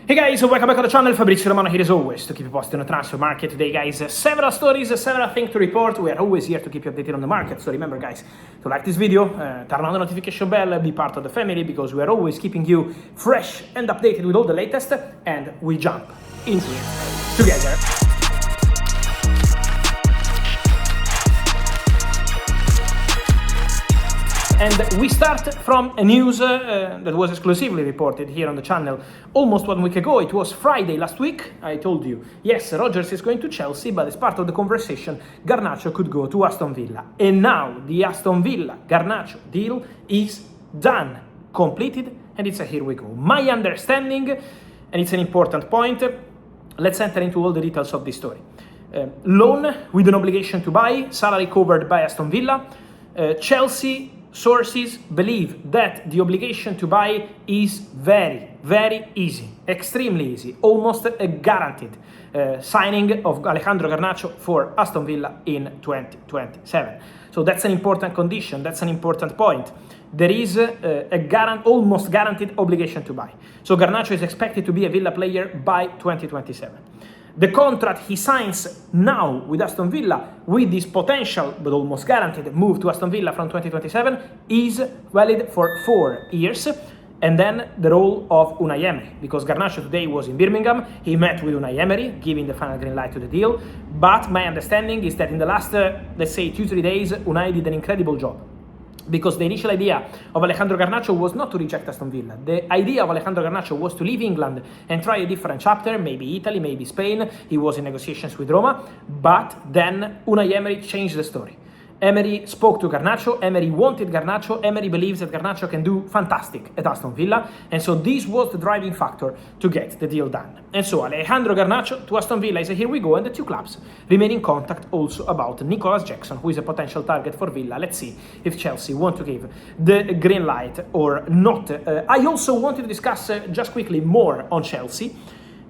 Hey guys, welcome back to the channel. Fabrizio Romano here as always to keep you posted on the transfer market. Today guys, several stories, several things to report. We are always here to keep you updated on the market. So remember guys, to like this video, turn on the notification bell, be part of the family because we are always keeping you fresh and updated with all the latest, and we jump into it together. And we start from a news that was exclusively reported here on the channel almost 1 week ago. It was Friday last week. I told you, yes, Rodgers is going to Chelsea, but as part of the conversation, Garnacho could go to Aston Villa. And now the Aston Villa Garnacho deal is done, completed, and it's a here we go. My understanding, and it's an important point, let's enter into all the details of this story. Loan with an obligation to buy, salary covered by Aston Villa. Chelsea sources believe that the obligation to buy is very, very easy, extremely easy, almost a guaranteed signing of Alejandro Garnacho for Aston Villa in 2027. So that's an important condition, that's an important point. There is almost guaranteed obligation to buy. So Garnacho is expected to be a Villa player by 2027. The contract he signs now with Aston Villa, with this potential but almost guaranteed move to Aston Villa from 2027, is valid for 4 years. And then the role of Unai Emery, because Garnacho today was in Birmingham, he met with Unai Emery, giving the final green light to the deal. But my understanding is that in the last, let's say, 2-3 days, Unai did an incredible job. Because the initial idea of Alejandro Garnacho was not to reject Aston Villa. The idea of Alejandro Garnacho was to leave England and try a different chapter, maybe Italy, maybe Spain. He was in negotiations with Roma, but then Unai Emery changed the story. Emery spoke to Garnacho, Emery wanted Garnacho, Emery believes that Garnacho can do fantastic at Aston Villa, and so this was the driving factor to get the deal done. And so Alejandro Garnacho to Aston Villa is a here we go, and the two clubs remain in contact also about Nicholas Jackson, who is a potential target for Villa. Let's see if Chelsea want to give the green light or not. I also wanted to discuss just quickly more on Chelsea,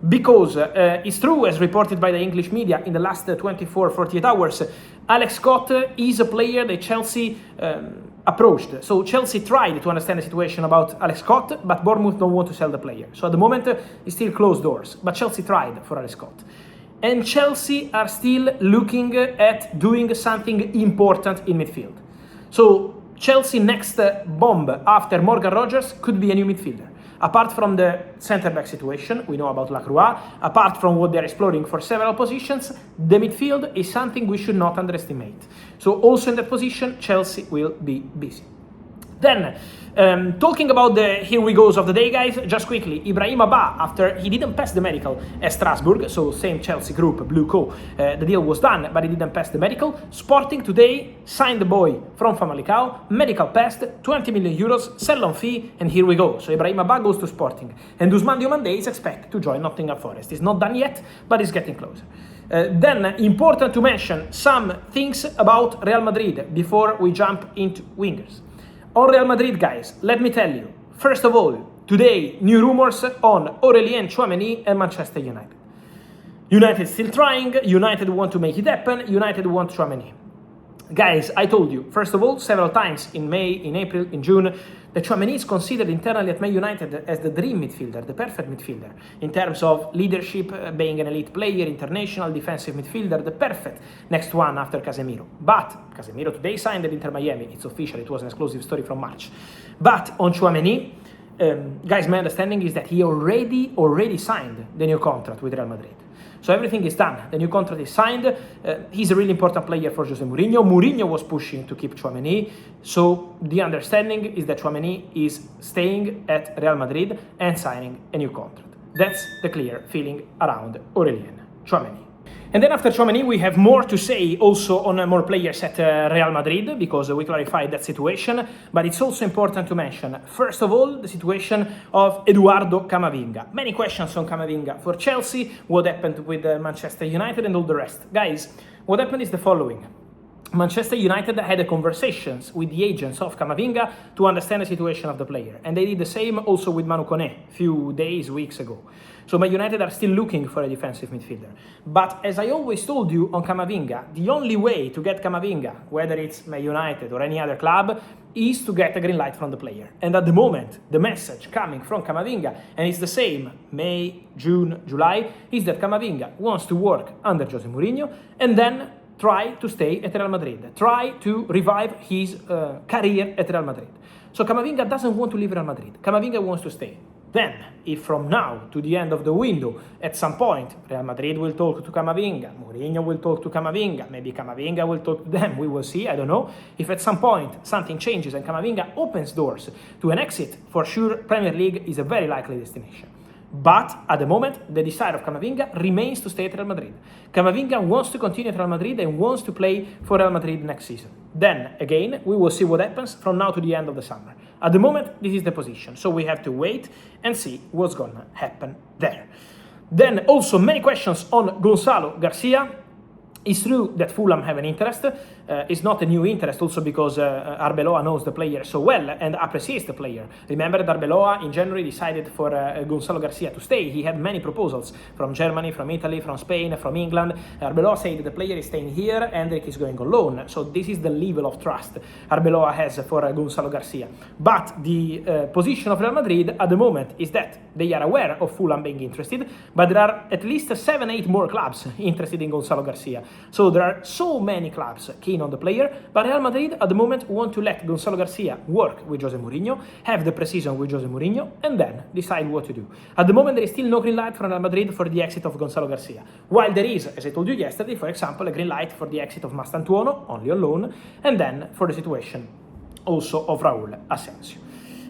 because it's true, as reported by the English media in the last 24-48 hours, Alex Scott is a player that Chelsea approached. So Chelsea tried to understand the situation about Alex Scott, but Bournemouth don't want to sell the player. So at the moment, it's still closed doors, but Chelsea tried for Alex Scott. And Chelsea are still looking at doing something important in midfield. So Chelsea next bomb after Morgan Rodgers could be a new midfielder. Apart from the centre-back situation, we know about Lacroix, apart from what they're exploring for several positions, the midfield is something we should not underestimate. So also in that position, Chelsea will be busy. Then, talking about the here we goes of the day, guys, just quickly, Ibrahim Mbaye, after he didn't pass the medical at Strasbourg, so same Chelsea group, Blue Co, the deal was done, but he didn't pass the medical. Sporting today signed the boy from Famalicão, medical passed, 20 million euros, sell-on fee, and here we go. So Ibrahim Mbaye goes to Sporting, and Diomande is expected to join Nottingham Forest. It's not done yet, but it's getting closer. Then, important to mention some things about Real Madrid before we jump into wingers. On Real Madrid, guys, let me tell you, first of all, today, new rumors on Aurélien Tchouaméni and Manchester United. United still trying, United want to make it happen, United want Tchouaméni. Guys, I told you, first of all, several times in May, in April, in June, that Tchouaméni is considered internally at Man United as the dream midfielder, the perfect midfielder, in terms of leadership, being an elite player, international, defensive midfielder, the perfect next one after Casemiro. But Casemiro today signed at Inter Miami. It's official, it was an exclusive story from March. But on Tchouaméni, guys, my understanding is that he already signed the new contract with Real Madrid. So everything is done. The new contract is signed. He's a really important player for Jose Mourinho. Mourinho was pushing to keep Tchouaméni. So the understanding is that Tchouaméni is staying at Real Madrid and signing a new contract. That's the clear feeling around Aurélien Tchouaméni. And then after Tchouaméni, we have more to say also on more players at Real Madrid, because we clarified that situation. But it's also important to mention, first of all, the situation of Eduardo Camavinga. Many questions on Camavinga for Chelsea, what happened with Manchester United and all the rest. Guys, what happened is the following. Manchester United had conversations with the agents of Camavinga to understand the situation of the player. And they did the same also with Manu Koné a few days, weeks ago. So Man United are still looking for a defensive midfielder. But as I always told you on Camavinga, the only way to get Camavinga, whether it's Man United or any other club, is to get a green light from the player. And at the moment, the message coming from Camavinga, and it's the same May, June, July, is that Camavinga wants to work under Jose Mourinho and then try to stay at Real Madrid, try to revive his career at Real Madrid. So Camavinga doesn't want to leave Real Madrid. Camavinga wants to stay. Then, if from now to the end of the window, at some point, Real Madrid will talk to Camavinga, Mourinho will talk to Camavinga, maybe Camavinga will talk to them, we will see, I don't know. If at some point something changes and Camavinga opens doors to an exit, for sure Premier League is a very likely destination. But at the moment, the desire of Camavinga remains to stay at Real Madrid. Camavinga wants to continue at Real Madrid and wants to play for Real Madrid next season. Then, again, we will see what happens from now to the end of the summer. At the moment, this is the position, so we have to wait and see what's gonna happen there. Then also many questions on Gonzalo García. It's true that Fulham have an interest. It's not a new interest also because Arbeloa knows the player so well and appreciates the player. Remember that Arbeloa in January decided for Gonzalo García to stay. He had many proposals from Germany, from Italy, from Spain, from England. Arbeloa said the player is staying here, Endrick is going on loan. So this is the level of trust Arbeloa has for Gonzalo García. But the position of Real Madrid at the moment is that they are aware of Fulham being interested, but there are at least 7-8 more clubs interested in Gonzalo García. So there are so many clubs keen on the player, but Real Madrid at the moment want to let Gonzalo García work with Jose Mourinho, have the pre-season with Jose Mourinho, and then decide what to do. At the moment, there is still no green light from Real Madrid for the exit of Gonzalo García, while there is, as I told you yesterday, for example, a green light for the exit of Mastantuono, only on loan, and then for the situation also of Raúl Asensio.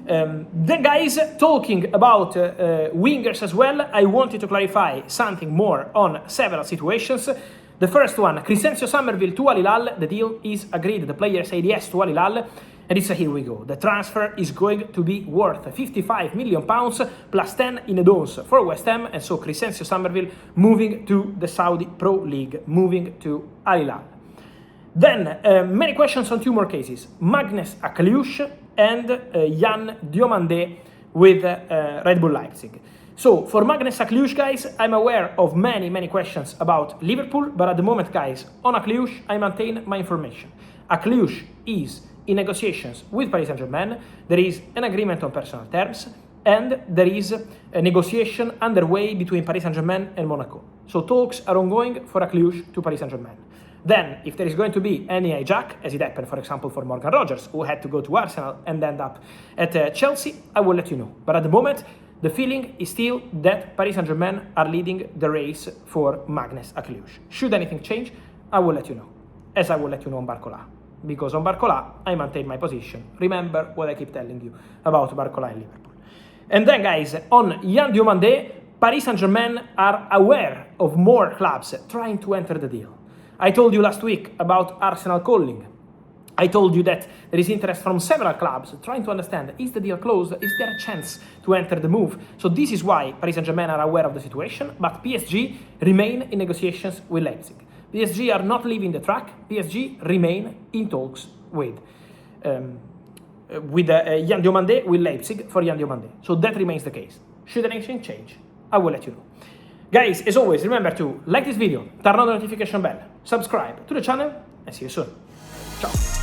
Then guys, talking about wingers as well, I wanted to clarify something more on several situations. The first one, Crysencio Summerville to Al Hilal, the deal is agreed. The player said yes to Al Hilal, and it's a here we go. The transfer is going to be worth £55 million plus 10 in add-ons for West Ham, and so Crysencio Summerville moving to the Saudi Pro League, moving to Al Hilal. Then, many questions on two more cases. Maghnes Akliouche and Jan Diomande with Red Bull Leipzig. So, for Maghnes Akliouche, guys, I'm aware of many questions about Liverpool, but at the moment, guys, on Akliouche, I maintain my information. Akliouche is in negotiations with Paris Saint-Germain. There is an agreement on personal terms, and there is a negotiation underway between Paris Saint-Germain and Monaco. So, talks are ongoing for Akliouche to Paris Saint-Germain. Then, if there is going to be any hijack, as it happened, for example, for Morgan Rogers, who had to go to Arsenal and end up at Chelsea, I will let you know. But at the moment, the feeling is still that Paris Saint-Germain are leading the race for Maghnes Akliouche. Should anything change, I will let you know, as I will let you know on Barcola. Because on Barcola, I maintain my position. Remember what I keep telling you about Barcola and Liverpool. And then, guys, on Jan Diomande, Paris Saint-Germain are aware of more clubs trying to enter the deal. I told you last week about Arsenal calling. I told you that there is interest from several clubs trying to understand, is the deal closed? Is there a chance to enter the move? So this is why Paris Saint-Germain are aware of the situation, but PSG remain in negotiations with Leipzig. PSG are not leaving the track. PSG remain in talks with Jan Diomande, with Leipzig for Jan Diomande. So that remains the case. Should anything change, I will let you know. Guys, as always, remember to like this video, turn on the notification bell, subscribe to the channel, and see you soon. Ciao!